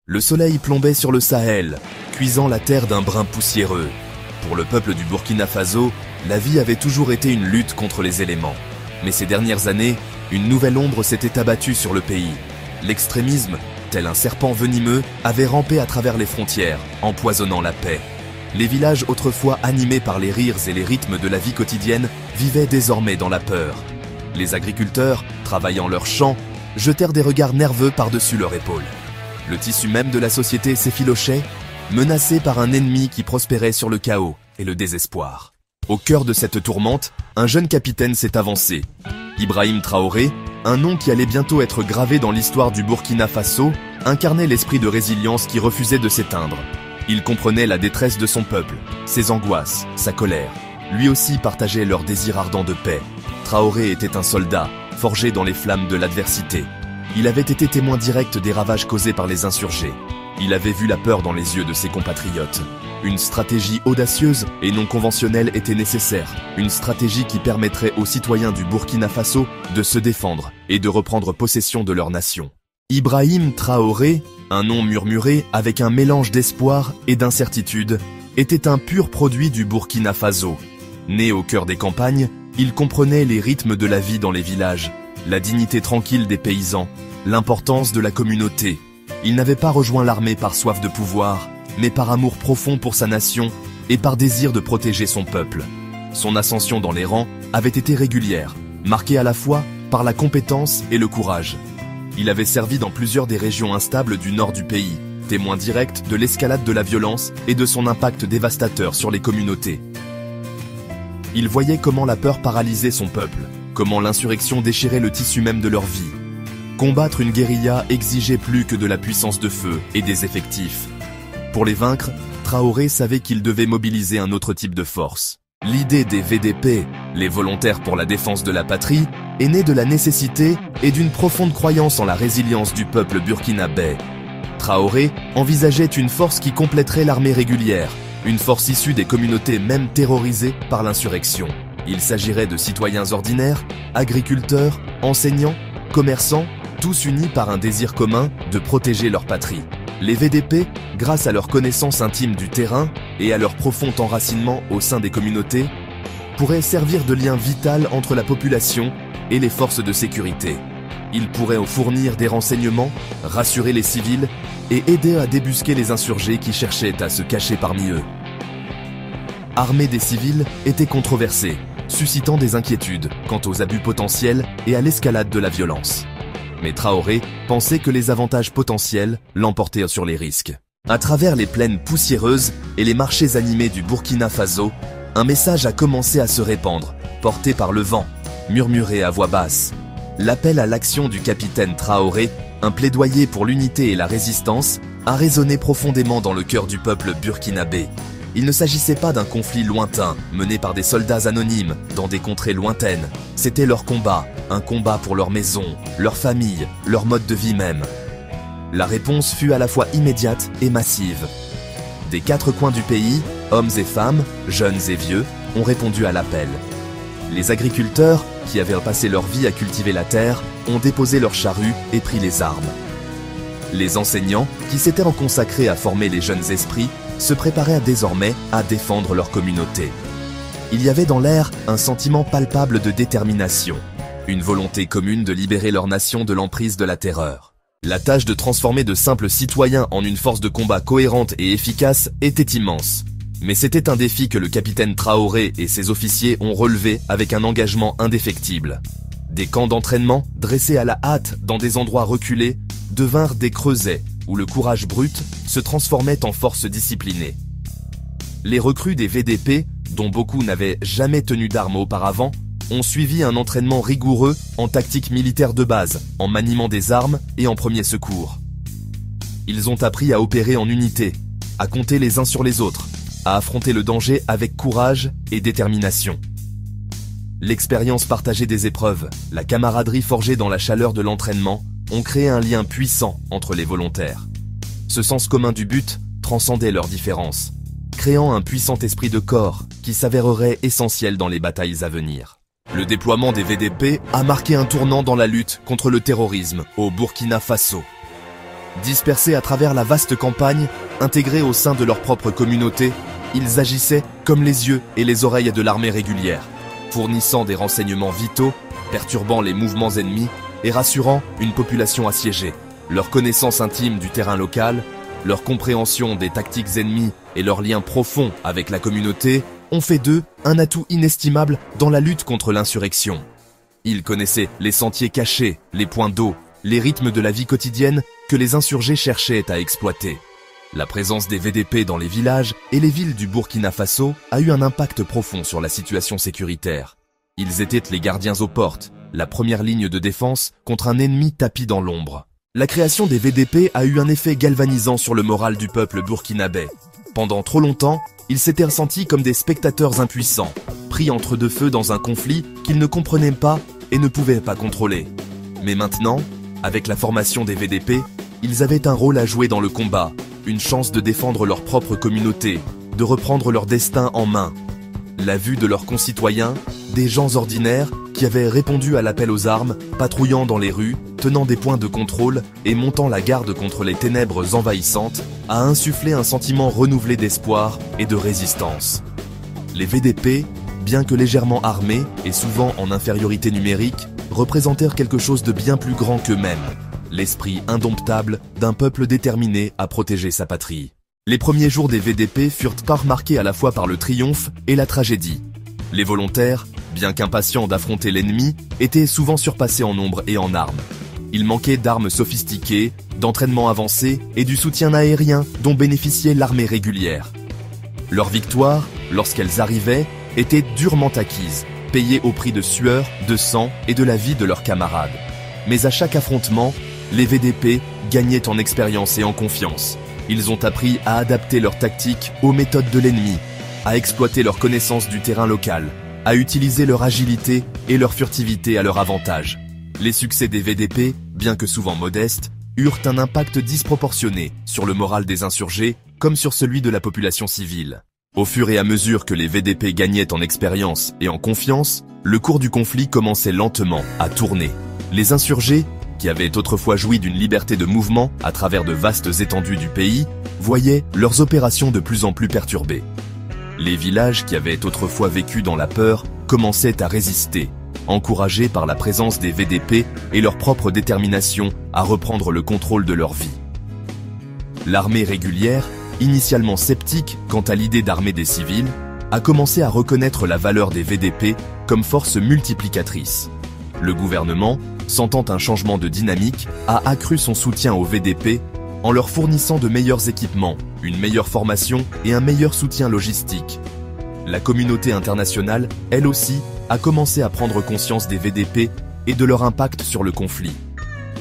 Le soleil plombait sur le Sahel, cuisant la terre d'un brin poussiéreux. Pour le peuple du Burkina Faso, la vie avait toujours été une lutte contre les éléments. Mais ces dernières années, une nouvelle ombre s'était abattue sur le pays. L'extrémisme, tel un serpent venimeux, avait rampé à travers les frontières, empoisonnant la paix. Les villages autrefois animés par les rires et les rythmes de la vie quotidienne vivaient désormais dans la peur. Les agriculteurs, travaillant leurs champs, jetèrent des regards nerveux par-dessus leurs épaules. Le tissu même de la société s'effilochait, menacé par un ennemi qui prospérait sur le chaos et le désespoir. Au cœur de cette tourmente, un jeune capitaine s'est avancé. Ibrahim Traoré, un nom qui allait bientôt être gravé dans l'histoire du Burkina Faso, incarnait l'esprit de résilience qui refusait de s'éteindre. Il comprenait la détresse de son peuple, ses angoisses, sa colère. Lui aussi partageait leur désir ardent de paix. Traoré était un soldat, forgé dans les flammes de l'adversité. Il avait été témoin direct des ravages causés par les insurgés. Il avait vu la peur dans les yeux de ses compatriotes. Une stratégie audacieuse et non conventionnelle était nécessaire. Une stratégie qui permettrait aux citoyens du Burkina Faso de se défendre et de reprendre possession de leur nation. Ibrahim Traoré, un nom murmuré avec un mélange d'espoir et d'incertitude, était un pur produit du Burkina Faso. Né au cœur des campagnes, il comprenait les rythmes de la vie dans les villages, la dignité tranquille des paysans, l'importance de la communauté. Il n'avait pas rejoint l'armée par soif de pouvoir, mais par amour profond pour sa nation et par désir de protéger son peuple. Son ascension dans les rangs avait été régulière, marquée à la fois par la compétence et le courage. Il avait servi dans plusieurs des régions instables du nord du pays, témoin direct de l'escalade de la violence et de son impact dévastateur sur les communautés. Il voyait comment la peur paralysait son peuple, comment l'insurrection déchirait le tissu même de leur vie. Combattre une guérilla exigeait plus que de la puissance de feu et des effectifs. Pour les vaincre, Traoré savait qu'il devait mobiliser un autre type de force. L'idée des VDP, les volontaires pour la défense de la patrie, est née de la nécessité et d'une profonde croyance en la résilience du peuple burkinabé. Traoré envisageait une force qui compléterait l'armée régulière, une force issue des communautés même terrorisées par l'insurrection. Il s'agirait de citoyens ordinaires, agriculteurs, enseignants, commerçants, tous unis par un désir commun de protéger leur patrie. Les VDP, grâce à leur connaissance intime du terrain et à leur profond enracinement au sein des communautés, pourraient servir de lien vital entre la population et les forces de sécurité. Ils pourraient fournir des renseignements, rassurer les civils et aider à débusquer les insurgés qui cherchaient à se cacher parmi eux. Armer des civils était controversé, suscitant des inquiétudes quant aux abus potentiels et à l'escalade de la violence. Mais Traoré pensait que les avantages potentiels l'emportaient sur les risques. À travers les plaines poussiéreuses et les marchés animés du Burkina Faso, un message a commencé à se répandre, porté par le vent, murmuré à voix basse. L'appel à l'action du capitaine Traoré, un plaidoyer pour l'unité et la résistance, a résonné profondément dans le cœur du peuple burkinabé. Il ne s'agissait pas d'un conflit lointain, mené par des soldats anonymes, dans des contrées lointaines. C'était leur combat, un combat pour leur maison, leur famille, leur mode de vie même. La réponse fut à la fois immédiate et massive. Des quatre coins du pays, hommes et femmes, jeunes et vieux, ont répondu à l'appel. Les agriculteurs, qui avaient passé leur vie à cultiver la terre, ont déposé leurs charrues et pris les armes. Les enseignants, qui s'étaient consacrés à former les jeunes esprits, se préparaient désormais à défendre leur communauté. Il y avait dans l'air un sentiment palpable de détermination, une volonté commune de libérer leur nation de l'emprise de la terreur. La tâche de transformer de simples citoyens en une force de combat cohérente et efficace était immense. Mais c'était un défi que le capitaine Traoré et ses officiers ont relevé avec un engagement indéfectible. Des camps d'entraînement, dressés à la hâte dans des endroits reculés, devinrent des creusets où le courage brut se transformait en force disciplinée. Les recrues des VDP, dont beaucoup n'avaient jamais tenu d'armes auparavant, ont suivi un entraînement rigoureux en tactique militaire de base, en maniement des armes et en premier secours. Ils ont appris à opérer en unité, à compter les uns sur les autres, à affronter le danger avec courage et détermination. L'expérience partagée des épreuves, la camaraderie forgée dans la chaleur de l'entraînement, ont créé un lien puissant entre les volontaires. Ce sens commun du but transcendait leurs différences, créant un puissant esprit de corps qui s'avérerait essentiel dans les batailles à venir. Le déploiement des VDP a marqué un tournant dans la lutte contre le terrorisme au Burkina Faso. Dispersés à travers la vaste campagne, intégrés au sein de leur propre communauté, ils agissaient comme les yeux et les oreilles de l'armée régulière, fournissant des renseignements vitaux, perturbant les mouvements ennemis et rassurant une population assiégée. Leur connaissance intime du terrain local, leur compréhension des tactiques ennemies et leur lien profond avec la communauté ont fait d'eux un atout inestimable dans la lutte contre l'insurrection. Ils connaissaient les sentiers cachés, les points d'eau, les rythmes de la vie quotidienne que les insurgés cherchaient à exploiter. La présence des VDP dans les villages et les villes du Burkina Faso a eu un impact profond sur la situation sécuritaire. Ils étaient les gardiens aux portes, la première ligne de défense contre un ennemi tapi dans l'ombre. La création des VDP a eu un effet galvanisant sur le moral du peuple burkinabé. Pendant trop longtemps, ils s'étaient ressentis comme des spectateurs impuissants, pris entre deux feux dans un conflit qu'ils ne comprenaient pas et ne pouvaient pas contrôler. Mais maintenant, avec la formation des VDP, ils avaient un rôle à jouer dans le combat, une chance de défendre leur propre communauté, de reprendre leur destin en main. La vue de leurs concitoyens, des gens ordinaires qui avaient répondu à l'appel aux armes, patrouillant dans les rues, tenant des points de contrôle et montant la garde contre les ténèbres envahissantes, a insufflé un sentiment renouvelé d'espoir et de résistance. Les VDP, bien que légèrement armés et souvent en infériorité numérique, représentèrent quelque chose de bien plus grand qu'eux-mêmes, l'esprit indomptable d'un peuple déterminé à protéger sa patrie. Les premiers jours des VDP furent marqués à la fois par le triomphe et la tragédie. Les volontaires, bien qu'impatients d'affronter l'ennemi, étaient souvent surpassés en nombre et en armes. Il manquait d'armes sophistiquées, d'entraînement avancé et du soutien aérien dont bénéficiait l'armée régulière. Leurs victoires, lorsqu'elles arrivaient, étaient durement acquises, payées au prix de sueur, de sang et de la vie de leurs camarades. Mais à chaque affrontement, les VDP gagnaient en expérience et en confiance. Ils ont appris à adapter leurs tactiques aux méthodes de l'ennemi, à exploiter leur connaissance du terrain local, à utiliser leur agilité et leur furtivité à leur avantage. Les succès des VDP, bien que souvent modestes, eurent un impact disproportionné sur le moral des insurgés comme sur celui de la population civile. Au fur et à mesure que les VDP gagnaient en expérience et en confiance, le cours du conflit commençait lentement à tourner. Les insurgés, qui avaient autrefois joui d'une liberté de mouvement à travers de vastes étendues du pays, voyaient leurs opérations de plus en plus perturbées. Les villages qui avaient autrefois vécu dans la peur commençaient à résister, encouragés par la présence des VDP et leur propre détermination à reprendre le contrôle de leur vie. L'armée régulière, initialement sceptique quant à l'idée d'armer des civils, a commencé à reconnaître la valeur des VDP comme force multiplicatrice. Le gouvernement, sentant un changement de dynamique, a accru son soutien aux VDP en leur fournissant de meilleurs équipements, une meilleure formation et un meilleur soutien logistique. La communauté internationale, elle aussi, a commencé à prendre conscience des VDP et de leur impact sur le conflit.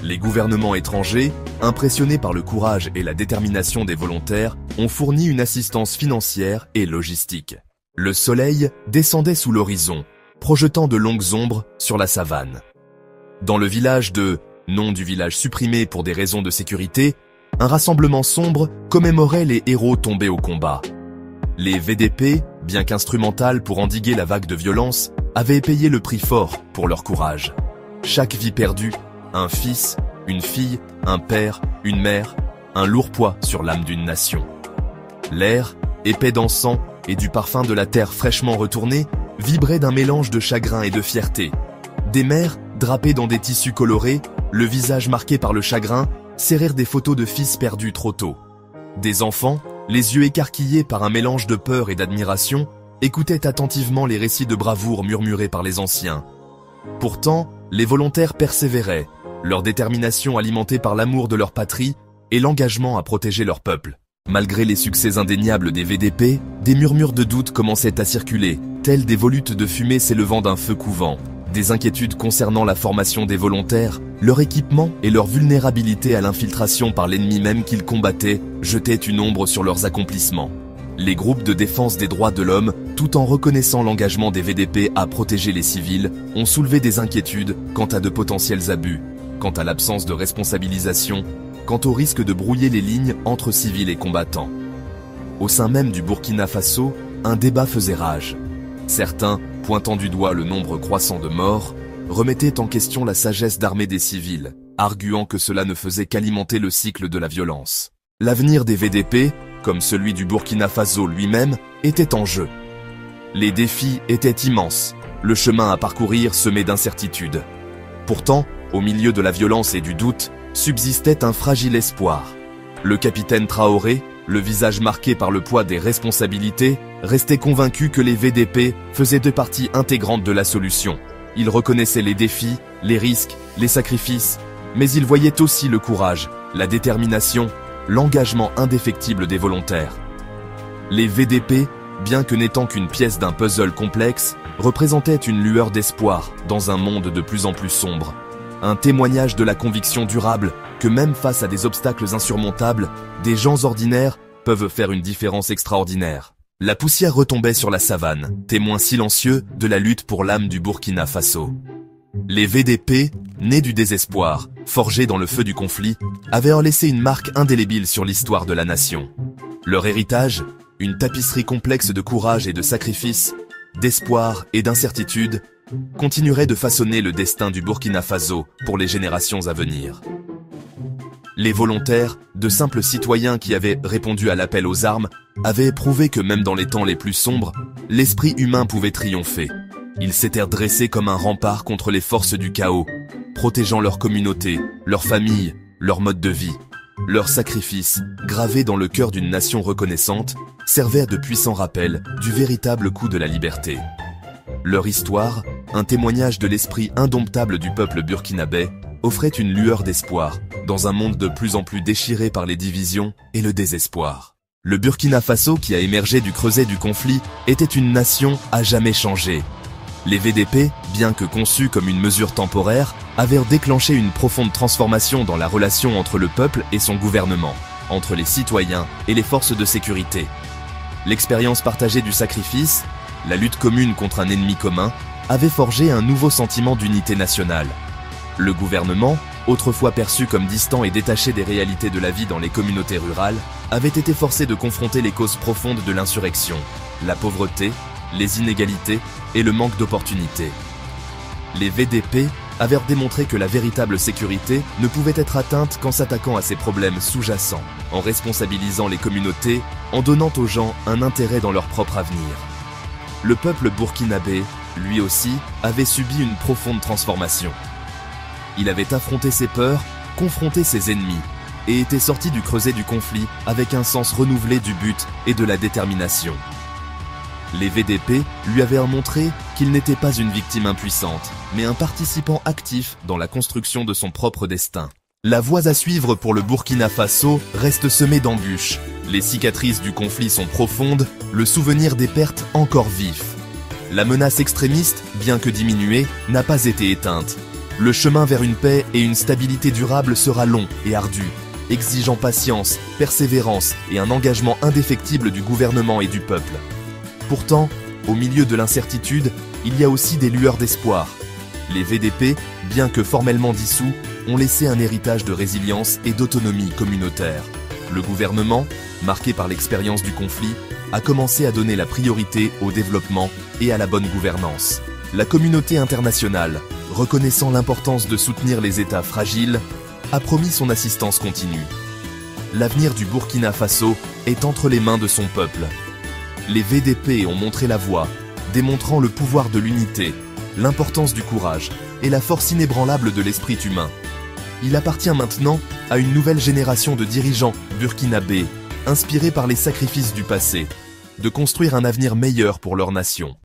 Les gouvernements étrangers, impressionnés par le courage et la détermination des volontaires, ont fourni une assistance financière et logistique. Le soleil descendait sous l'horizon, projetant de longues ombres sur la savane. Dans le village de, nom du village supprimé pour des raisons de sécurité, un rassemblement sombre commémorait les héros tombés au combat. Les VDP, bien qu'instrumentales pour endiguer la vague de violence, avaient payé le prix fort pour leur courage. Chaque vie perdue, un fils, une fille, un père, une mère, un lourd poids sur l'âme d'une nation. L'air, épais d'encens et du parfum de la terre fraîchement retournée, vibrait d'un mélange de chagrin et de fierté. Des mères, drapées dans des tissus colorés, le visage marqué par le chagrin, serrèrent des photos de fils perdus trop tôt. Des enfants, les yeux écarquillés par un mélange de peur et d'admiration, écoutaient attentivement les récits de bravoure murmurés par les anciens. Pourtant, les volontaires persévéraient, leur détermination alimentée par l'amour de leur patrie et l'engagement à protéger leur peuple. Malgré les succès indéniables des VDP, des murmures de doute commençaient à circuler, tels des volutes de fumée s'élevant d'un feu couvant. Des inquiétudes concernant la formation des volontaires, leur équipement et leur vulnérabilité à l'infiltration par l'ennemi même qu'ils combattaient jetaient une ombre sur leurs accomplissements. Les groupes de défense des droits de l'homme, tout en reconnaissant l'engagement des VDP à protéger les civils, ont soulevé des inquiétudes quant à de potentiels abus, quant à l'absence de responsabilisation, quant au risque de brouiller les lignes entre civils et combattants. Au sein même du Burkina Faso, un débat faisait rage. Certains, pointant du doigt le nombre croissant de morts, remettaient en question la sagesse d'armer des civils, arguant que cela ne faisait qu'alimenter le cycle de la violence. L'avenir des VDP, comme celui du Burkina Faso lui-même, était en jeu. Les défis étaient immenses, le chemin à parcourir semé d'incertitudes. Pourtant, au milieu de la violence et du doute, subsistait un fragile espoir. Le capitaine Traoré, le visage marqué par le poids des responsabilités, restait convaincu que les VDP faisaient de partie intégrante de la solution. Il reconnaissait les défis, les risques, les sacrifices, mais il voyait aussi le courage, la détermination, l'engagement indéfectible des volontaires. Les VDP, bien que n'étant qu'une pièce d'un puzzle complexe, représentaient une lueur d'espoir dans un monde de plus en plus sombre. Un témoignage de la conviction durable que même face à des obstacles insurmontables, des gens ordinaires peuvent faire une différence extraordinaire. La poussière retombait sur la savane, témoin silencieux de la lutte pour l'âme du Burkina Faso. Les VDP, nés du désespoir, forgés dans le feu du conflit, avaient laissé une marque indélébile sur l'histoire de la nation. Leur héritage, une tapisserie complexe de courage et de sacrifice, d'espoir et d'incertitude, continuerait de façonner le destin du Burkina Faso pour les générations à venir. Les volontaires, de simples citoyens qui avaient répondu à l'appel aux armes, avaient prouvé que même dans les temps les plus sombres, l'esprit humain pouvait triompher. Ils s'étaient dressés comme un rempart contre les forces du chaos, protégeant leur communauté, leur famille, leur mode de vie. Leurs sacrifices, gravés dans le cœur d'une nation reconnaissante, servaient de puissants rappels du véritable coup de la liberté. Leur histoire, un témoignage de l'esprit indomptable du peuple burkinabé, offrait une lueur d'espoir dans un monde de plus en plus déchiré par les divisions et le désespoir. Le Burkina Faso qui a émergé du creuset du conflit était une nation à jamais changée. Les VDP, bien que conçus comme une mesure temporaire, avaient déclenché une profonde transformation dans la relation entre le peuple et son gouvernement, entre les citoyens et les forces de sécurité. L'expérience partagée du sacrifice, la lutte commune contre un ennemi commun, avait forgé un nouveau sentiment d'unité nationale. Le gouvernement, autrefois perçu comme distant et détaché des réalités de la vie dans les communautés rurales, avait été forcé de confronter les causes profondes de l'insurrection, la pauvreté, les inégalités et le manque d'opportunités. Les VDP avaient démontré que la véritable sécurité ne pouvait être atteinte qu'en s'attaquant à ces problèmes sous-jacents, en responsabilisant les communautés, en donnant aux gens un intérêt dans leur propre avenir. Le peuple burkinabé, lui aussi, avait subi une profonde transformation. Il avait affronté ses peurs, confronté ses ennemis, et était sorti du creuset du conflit avec un sens renouvelé du but et de la détermination. Les VDP lui avaient montré qu'il n'était pas une victime impuissante, mais un participant actif dans la construction de son propre destin. La voie à suivre pour le Burkina Faso reste semée d'embûches. Les cicatrices du conflit sont profondes, le souvenir des pertes encore vif. La menace extrémiste, bien que diminuée, n'a pas été éteinte. Le chemin vers une paix et une stabilité durable sera long et ardu, exigeant patience, persévérance et un engagement indéfectible du gouvernement et du peuple. Pourtant, au milieu de l'incertitude, il y a aussi des lueurs d'espoir. Les VDP, bien que formellement dissous, ont laissé un héritage de résilience et d'autonomie communautaire. Le gouvernement, marqué par l'expérience du conflit, a commencé à donner la priorité au développement et à la bonne gouvernance. La communauté internationale, reconnaissant l'importance de soutenir les États fragiles, a promis son assistance continue. L'avenir du Burkina Faso est entre les mains de son peuple. Les VDP ont montré la voie, démontrant le pouvoir de l'unité, l'importance du courage et la force inébranlable de l'esprit humain. Il appartient maintenant à une nouvelle génération de dirigeants burkinabés, inspirés par les sacrifices du passé, de construire un avenir meilleur pour leur nation.